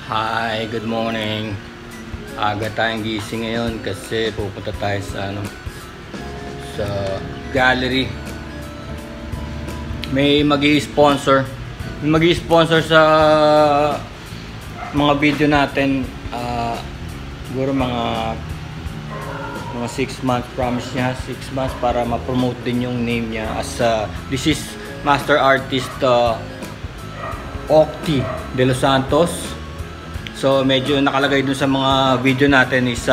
Hi, good morning. Aga tayong gising ngayon kasi pupunta tayo sa gallery. May magi-sponsor. Sa mga video natin. Siguro mga 6 months, promise niya 6 months para ma-promote din yung name niya as this is master artist Octi De Los Santos. So medyo nakalagay dun sa mga video natin is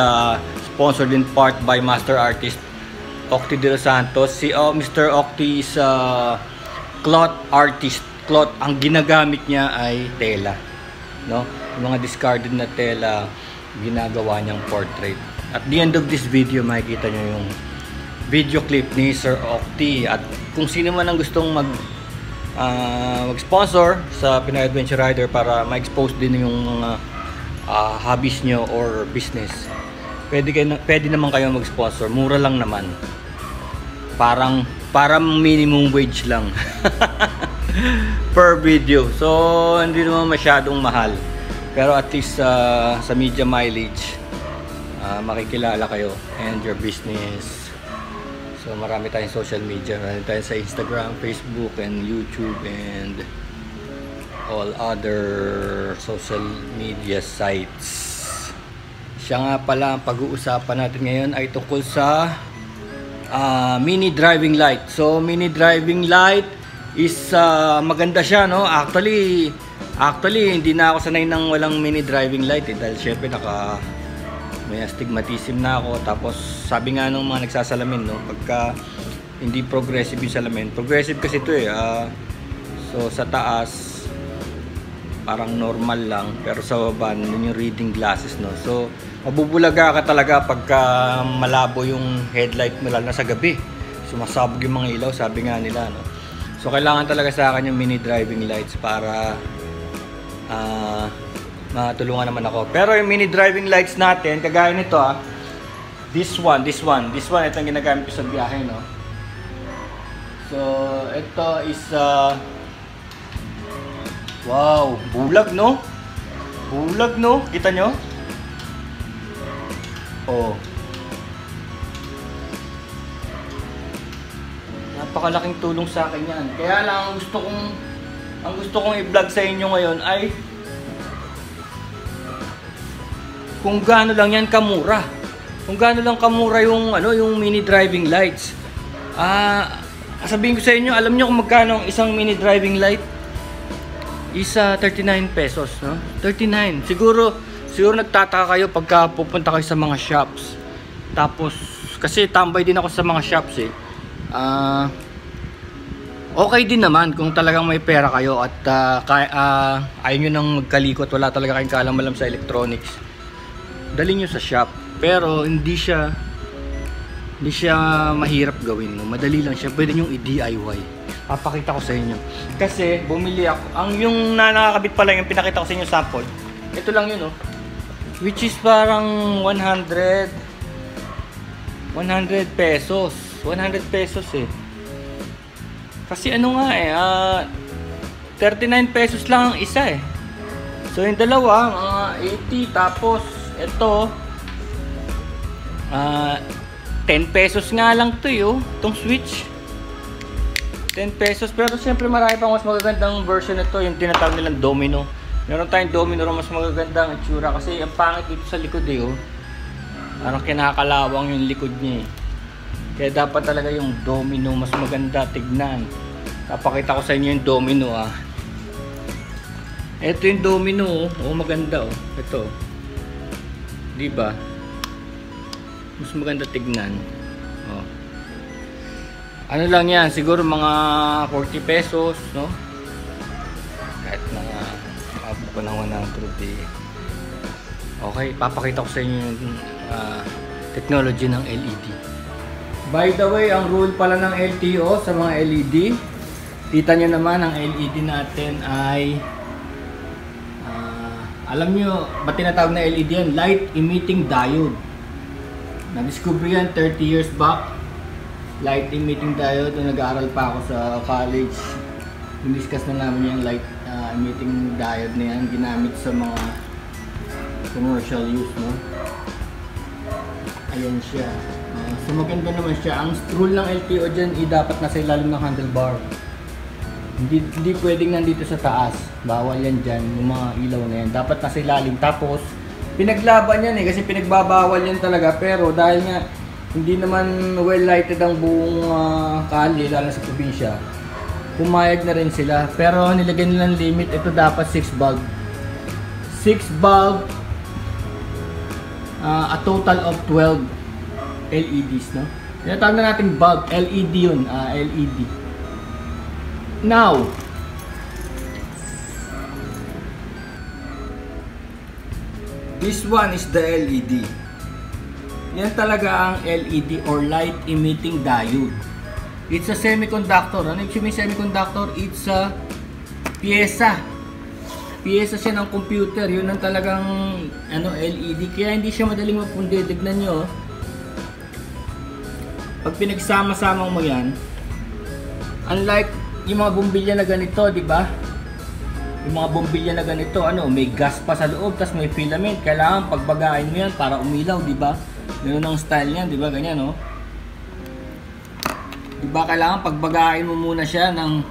sponsored in part by master artist Octi De Los Santos. Si Mr. Octi is cloth artist. Cloth, ang ginagamit niya ay tela, no? Yung mga discarded na tela, ginagawa niyang portrait. At the end of this video, makikita niyo yung video clip ni Sir Octi. At kung sino man ang gustong mag-sponsor sa Pinoy Adventure Rider para ma-expose din yung mga hobbies nyo or business, pwede naman kayo mag-sponsor. Mura lang naman, parang minimum wage lang per video, so hindi naman masyadong mahal, pero at least sa media mileage makikilala kayo and your business. So marami tayong social media, marami tayong sa Instagram, Facebook, and YouTube, and all other social media sites. Siya nga pala, ang pag-uusapan natin ngayon ay tungkol sa mini driving light. So mini driving light is maganda siya, no? Actually hindi na ako sanay ng walang mini driving light dahil syempre may astigmatism na ako. Tapos sabi nga ng mga nagsasalamin, no, pagka hindi progressive yung salamin, progressive kasi ito so sa taas parang normal lang, pero sa baba yung reading glasses, no. So mabubulaga ka talaga pagka malabo yung headlight mo, lalo na sa gabi, sumasabog yung mga ilaw, sabi nga nila, no. So kailangan talaga sa akin yung mini driving lights para matulungan naman ako. Pero yung mini driving lights natin, kagaya nito this one, ito ang ginagamit ko sa biyahe, no. So ito is wow, bulag, no? Kita nyo? Oh, napakalaking tulong sa akin yan. Kaya lang ang gusto kong i-vlog sa inyo ngayon ay kung gaano lang yan kamura. Kung gaano lang kamura yung yung mini driving lights. Sabihin ko sa inyo, alam nyo kung magkano ang isang mini driving light? Isa 39 pesos, no? 39. Siguro nagtataka kayo pagka pupunta kayo sa mga shops. Tapos kasi tambay din ako sa mga shops okay din naman kung talagang may pera kayo at ayaw nyo nang magkalikot, wala talaga kayong kaalam-alam sa electronics, dali nyo sa shop. Pero hindi siya mahirap gawin, no? Madali lang siya, pwede nyo i-DIY. Papakita ko sa inyo kasi bumili ako, yung nakakabit pala yung pinakita ko sa inyo sample, ito lang yun, no? Which is parang 100 pesos kasi 39 pesos lang ang isa So yung dalawa mga 80, tapos ito 10 pesos nga lang to itong switch, 10 pesos. Pero siyempre marami pang mas magagandang version nito, yung tinatawag nilang domino. Meron tayong domino rin mas magagandang itsura kasi ang pangit dito sa likod parang kinakalawang yung likod niya Kaya dapat talaga yung domino mas maganda tignan. Papakita ko sa inyo yung domino Ito yung domino maganda ito. Di ba? Mas maganda tignan. Ano lang yan, siguro mga 40 pesos, no? Kahit mga abot ko ng 100 Okay, papakita ko sa inyo yung technology ng LED. By the way, ang rule pala ng LTO sa mga LED, kita nyo naman ang LED natin ay alam nyo, ba't tinatawag na LED yan? Light Emitting Diode. Na-discover yan 30 years back. Light emitting diode, nag-aaral pa ako sa college. Diniscuss na namin yung light emitting diode na yan, ginamit sa mga commercial use, no? Ayan siya. So maganda naman siya. Ang rule ng LTO dyan, dapat nasa ilalim ng handlebar. Hindi pwedeng nandito sa taas. Bawal yan dyan, yung mga ilaw na yan. Dapat nasa ilalim. Tapos, pinaglaban yan kasi pinagbabawal yan talaga. Pero dahil nga, hindi naman well lighted ang buong kalye, lalo sa probinsya, pumayag na rin sila. Pero nilagay nilang limit, ito dapat 6 bulb. 6 bulb, a total of 12 LEDs, no? Tinatawag na natin bulb, LED yun, LED. Now, this one is the LED. Yan talaga ang LED or light emitting diode. It's a semiconductor. Ano yung semiconductor? It's a pyesa. Pyesa siya ng computer. Yun ang talagang LED. Kaya hindi siya madaling mapundi. Tignan nyo. Pag pinagsama-sama mo yan, unlike yung mga bumbilya na ganito, di ba? Yung mga bumbilya na ganito, may gas pa sa loob, tas may filament. Kailangan pagbagain mo yan para umilaw, di ba? Ganun ang style niyan, di ba? Ganyan, no? Di ba kailangan pagbagain mo muna siya ng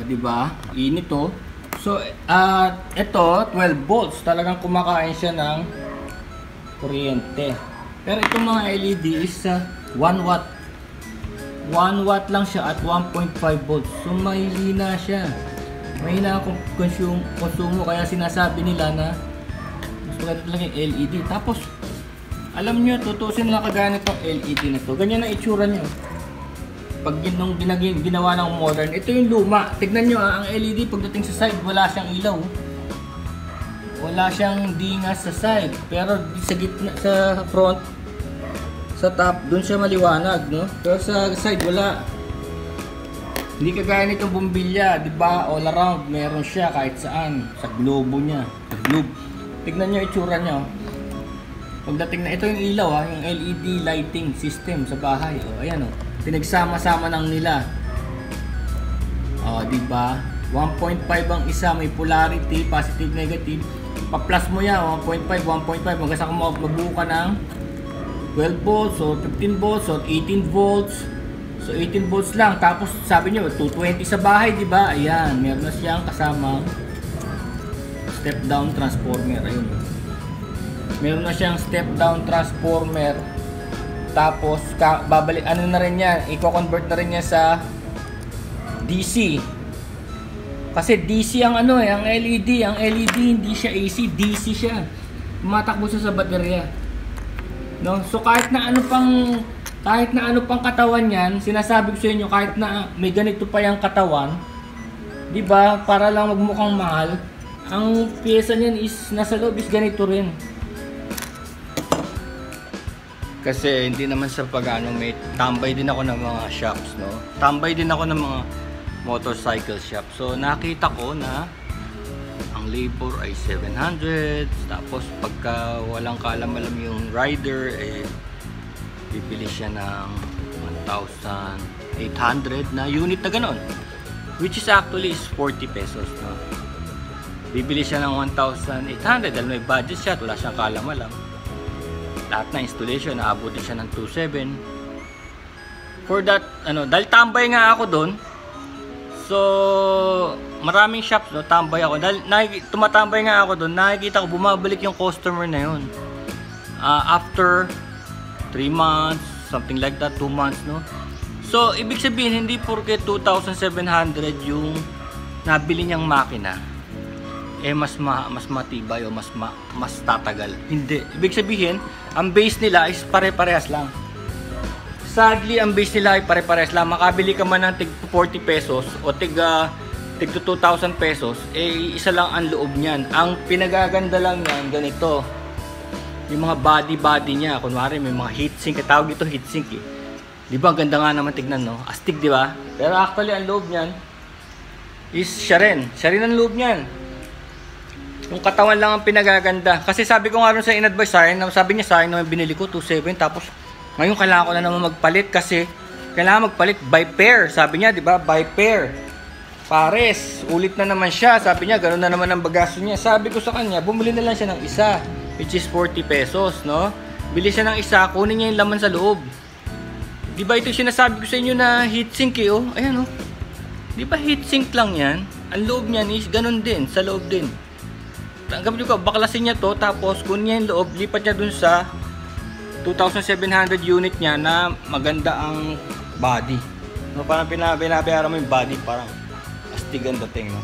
di ba? Init to. So, ito 12 volts, talagang kumakain siya ng kuryente. Pero itong mga LED is 1 watt. 1 watt lang siya at 1.5 volts. So, mahina siya. Mahina ang konsumo, kaya sinasabi nila na mas maganda talaga yung LED. Tapos, alam nyo, tutusin lang kagana itong LED na to. Ganyan ang itsura nyo. Pag nung ginawa ng modern, ito yung luma. Tignan nyo, ang LED pagdating sa side, wala siyang ilaw. Wala siyang dingas sa side. Pero sa gitna, sa front, sa top, dun siya maliwanag, no? Pero sa side, wala. Hindi kagaya nitong bumbilya, di ba? All around, meron siya kahit saan. Sa globo niya. Sa globe. Tignan nyo itsura niya. Pagdating na ito yung ilaw, yung LED lighting system sa bahay. Ayan, pinagsama-sama lang nila. Di ba? 1.5 ang isa, may polarity, positive, negative. Pa-plus mo yan, 1.5, 1.5. Hanggang sa mabuo ka ng 12 volts or 15 volts or 18 volts. So 18 volts lang. Tapos sabi nyo, 220 sa bahay, di ba? Ayan, meron na siyang kasamang step down transformer. Ayun. Meron na siyang step down transformer. Tapos babalik na rin niya, i-convert na rin niya sa DC. Kasi DC ang ang LED, ang LED hindi siya AC, DC siya. Tumatakbo siya sa baterya. No? So kahit na ano pang katawan niyan, sinasabi ko sa inyo, kahit na may ganito pa yung katawan, 'di ba? Para lang magmukhang mahal, ang piyesa niyan is nasa loob is ganito rin. Kasi hindi naman sa may tambay din ako ng mga shops, no? Tambay din ako ng mga motorcycle shop. So nakita ko na ang labor ay 700. Tapos pagka walang kaalam-alam yung rider, bibili siya ng 1,800 na unit na ganon. Which is actually is 40 pesos, no? Bibili siya ng 1,800 dahil may budget siya, wala siyang kaalam-alam. Lahat na installation, naabutin siya ng 2,700. For that, dahil tambay nga ako doon, so maraming shops, no, tambay ako. Dahil tumatambay nga ako doon, nakikita ko bumabalik yung customer na yun. After 3 months, something like that, 2 months, no? So, ibig sabihin, hindi porke 2,700 yung nabili niyang makina, mas matibay o mas tatagal. Hindi. Ibig sabihin, ang base nila is pare-parehas lang. Sadly, ang base nila ay pare-parehas lang. Makabili ka man ng tig 40 pesos o tig 2,000 pesos, isa lang ang loob niyan. Ang pinagaganda lang niyan, ganito. Yung mga body niya, kunwari may mga heatsink, tawag ito heatsink eh. Di ba, ang ganda nga naman tignan, no? Astig, di ba? Pero actually, ang loob niyan is siya rin ang loob niyan. Yung katawan lang ang pinagaganda. Kasi sabi ko nga rin sa in-advise sa akin, sabi niya sa akin nung binili ko 2,700, tapos ngayon kailangan ko na naman magpalit kasi Kailangan magpalit by pair. Sabi niya, di ba? By pair. Pares. Ulit na naman siya. Sabi niya, ganoon na naman ang bagaso niya. Sabi ko sa kanya, bumili na lang siya ng isa. Which is 40 pesos, no? Bili siya ng isa, kunin niya yung laman sa loob. Di ba ito sinasabi ko sa inyo na heatsink eh, oh? Ayan, oh. Di ba heatsink lang yan? Ang loob niyan is ganun din, sa loob din. Tanggap nyo ko, baklasin niya to, tapos kunin niya yung loob, lipat niya dun sa 2,700 unit niya na maganda ang body. No, parang binabayaran mo yung body, parang astigan dating, no?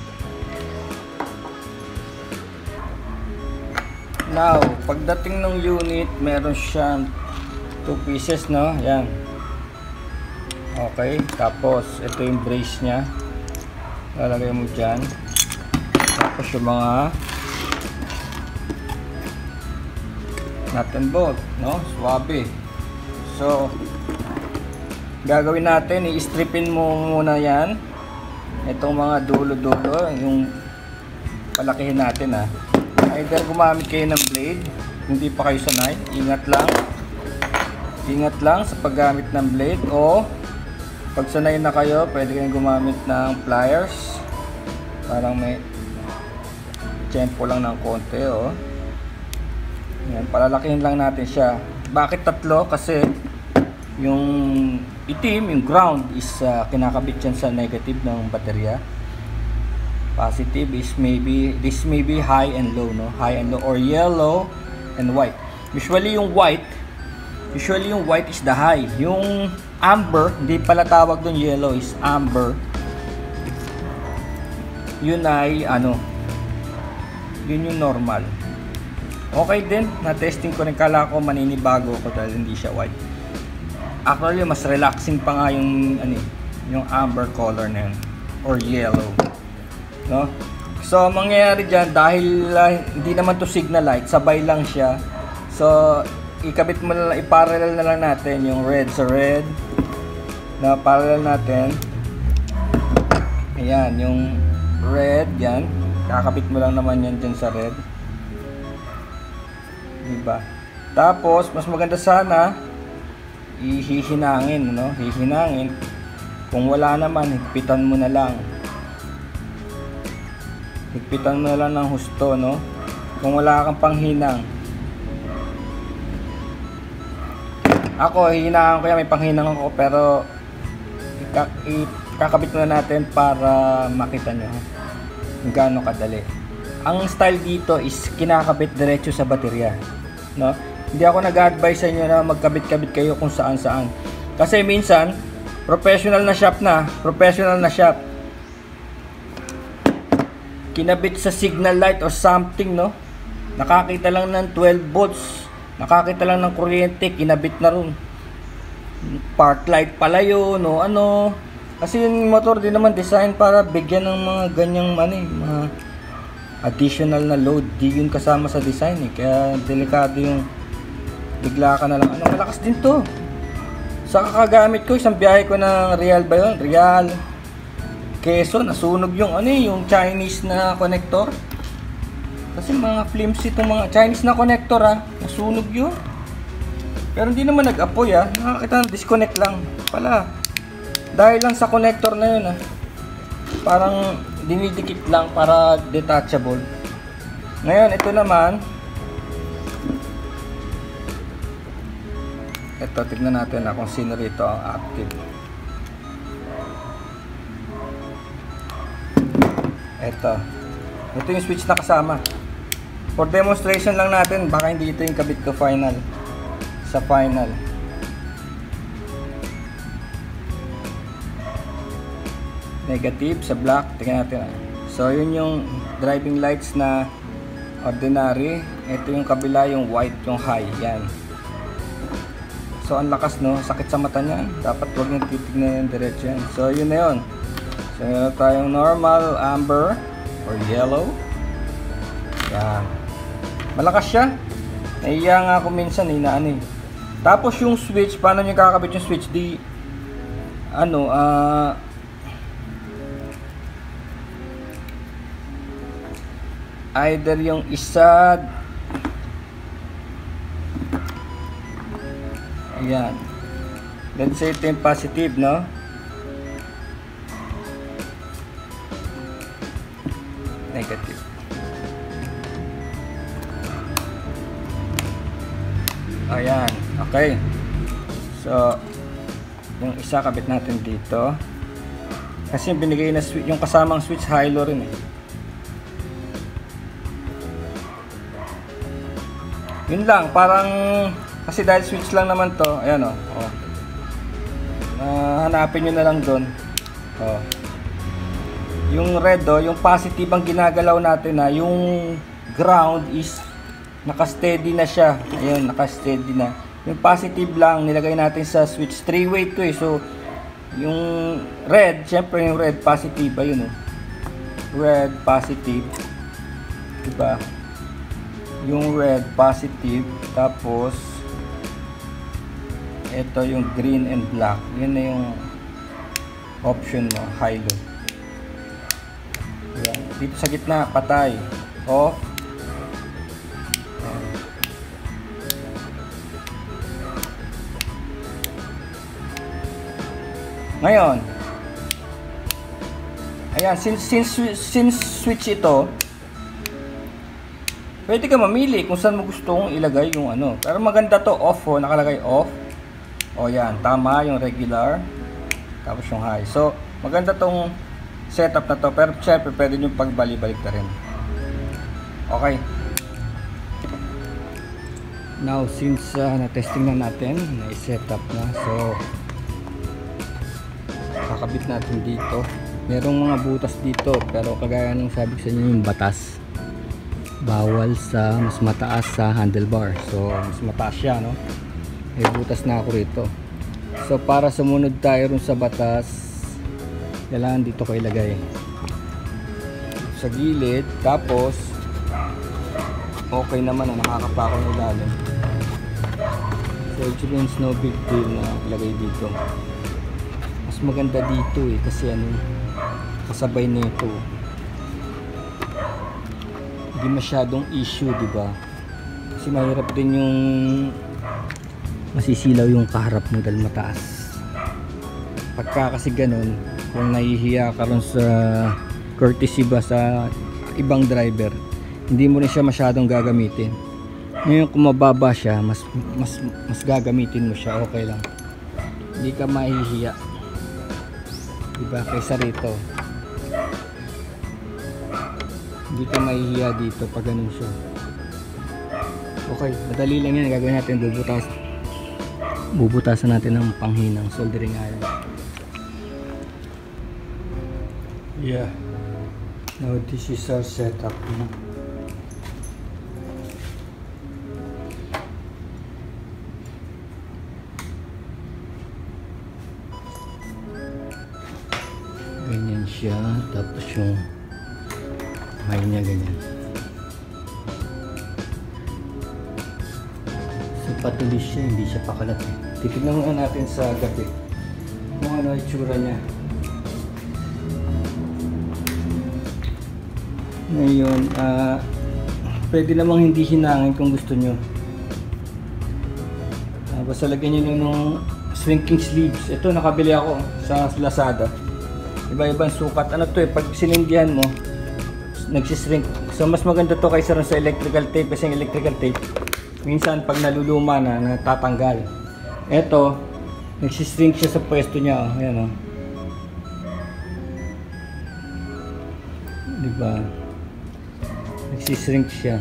Now, pagdating ng unit, meron siyang 2 pieces, no? Yan. Okay, tapos ito yung brace niya. Lalagay mo dyan. Tapos yung mga nut and bolt, no? Swabe. So, gagawin natin, i-stripin mo muna yan. Itong mga dulo-dulo, yung palakihin natin, ha. Either gumamit kayo ng blade, hindi pa kayo sanay, ingat lang sa paggamit ng blade, o pag sanay na kayo, pwede kayong gumamit ng pliers. Parang may tempo lang ng konti, oh. Yan, palalakihin lang natin siya. Bakit tatlo? Kasi yung itim, yung ground is kinakabit yan sa negative ng baterya. Positive is this may be high and low, no? High and low, or yellow and white. Usually yung white is the high. Yung amber, hindi pala tawag doon yellow, is amber. Yun ay ano, yun yung normal. Okay din, na-testing ko rin, kala ko maninibago ko dahil hindi siya white. Actually, mas relaxing pa nga yung yung amber color na yun, or yellow. No? So, mangyayari dyan, dahil hindi naman to signal light, sabay lang siya. So, ikabit mo na lang, i-parallel na lang natin yung red sa red. Na parallel natin. Ayan, yung red, yan. Kakabit mo lang naman yan dyan sa red. Diba? Tapos, mas maganda sana, hihinangin, no? Hihinangin. Kung wala naman, higpitan mo na lang. Higpitan mo lang ng husto, no? Kung wala kang panghinang. Ako, hihinangan ko yan, may panghinang ako, pero kakabit muna natin para makita nyo kung gaano kadali. Ang style dito is kinakabit diretso sa baterya, no? Hindi ako nag-advise sa inyo na magkabit-kabit kayo kung saan-saan. Kasi minsan, professional na shop. Kinabit sa signal light or something, no? Nakakita lang ng 12 volts, nakakita lang ng kuryente, kinabit na ron. Park light pala yun, no? Ano? Kasi yung motor din naman design para bigyan ng mga ganyang mga additional na load. Di yun kasama sa design, eh. Kaya delikado yung bigla ka na lang. Ano, malakas din to. Sa kakagamit ko, isang biyahe ko ng Real ba yun? Real Quezon, nasunog yung yung Chinese na connector. Kasi mga flimsy itong mga Chinese na connector, nasunog yun. Pero hindi naman nag-apoy, nakakita na disconnect lang pala. Dahil lang sa connector na yun, parang dinidikit lang para detachable. Ngayon, ito naman, ito, tignan natin kung sino rito ang active. Ito yung switch na kasama. For demonstration lang natin, baka hindi ito yung kabit ko sa final. Negative sa black, tingnan natin. So yun yung driving lights na ordinary. Ito yung kabila, yung white, yung high. Yan. So ang lakas, no? Sakit sa mata niyan. Dapat huwag nang titignan yung diretso yan. So yun na yun. So meron tayong normal, amber, or yellow. Yan. Malakas siya. Naiya nga ako minsan, Tapos yung switch, paano nyo kakabit yung switch? Either yung isa, ayan, Let's say ito yung positive, no? Negative. Ayan, okay. So, yung isa kabit natin dito. Kasi yung binigay na switch, yung kasamang switch high-low rin eh. Yun lang, parang kasi dahil switch lang naman to, ayan o. Hanapin nyo na lang doon. Yung red yung positive ang ginagalaw natin na yung ground is naka-steady na siya. Ayun, naka-steady na. Yung positive lang nilagay natin sa switch. 3-way to eh. So yung red, syempre yung red positive ayun red positive. Diba? Yung red positive, tapos ito yung green and black. Yun na yung option mo, high-low. Ayan. Dito sa gitna, patay, off. Ayan. Ngayon, ayan, since switch ito, pwede ka mamili kung saan mo gustong ilagay yung ano. Pero maganda to, off nakalagay off. O yan, tama yung regular. Tapos yung high. So, maganda tong setup na to. Pero syempre, pwede nyo pagbalik-balik na rin. Okay. Now, since na-testing na natin, na-setup na. So, kakabit natin dito. Merong mga butas dito. Pero kagaya ng sabi ko sa inyo, yung batas. Bawal sa mas mataas sa handlebar. So mas mataas siya, no? May butas na ako rito. So para sumunod tayo rin sa batas, kailangan dito ko ilagay sa gilid. Tapos okay naman na nakakapako ng ilalim. So it means no big deal na ilagay dito. Mas maganda dito eh, kasi ano, kasabay nito. Hindi masyadong issue, di ba? Kasi mahirap din yung masisilaw yung kaharap mo dahil mataas. Pagka kasi ganun, kung nahihiya ka rin sa courtesy ba sa ibang driver, hindi mo rin siya masyadong gagamitin. Ngayon kung mababa siya, mas gagamitin mo siya, okay lang. Hindi ka mahihiya, di ba? Kaysa rito, hindi ka mahihiya dito pag ganun siya. Okay, madali lang yan. Gagawin natin, bubutasan natin ng panghinang soldering iron. Yeah, now this is our setup. Ganyan siya, tapos yung high niya ganyan. So patulis siya, hindi siya pakalat eh. Titignan muna natin sa gabi kung ano itsura niya. Ngayon, pwede namang hindi hinangin kung gusto nyo. Basta lagyan nyo lang ng shrinking sleeves. Ito nakabili ako sa Lazada. Iba-ibang sukat. Ano to eh, pag sinindihan mo, nagsishrink. So mas maganda to kaysa rin sa electrical tape, kasi yung electrical tape minsan pag naluluma na natatanggal. Ito nagsishrink siya sa pwesto niya, oh. Ayan, oh. Diba? Nagsishrink siya.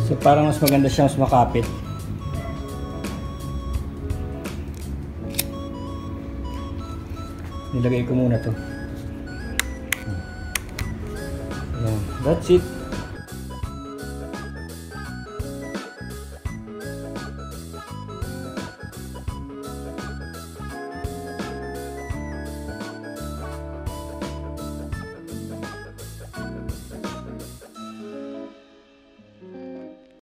So parang mas maganda siya, mas makapit. Nilagay ko muna to. Ayan. That's it.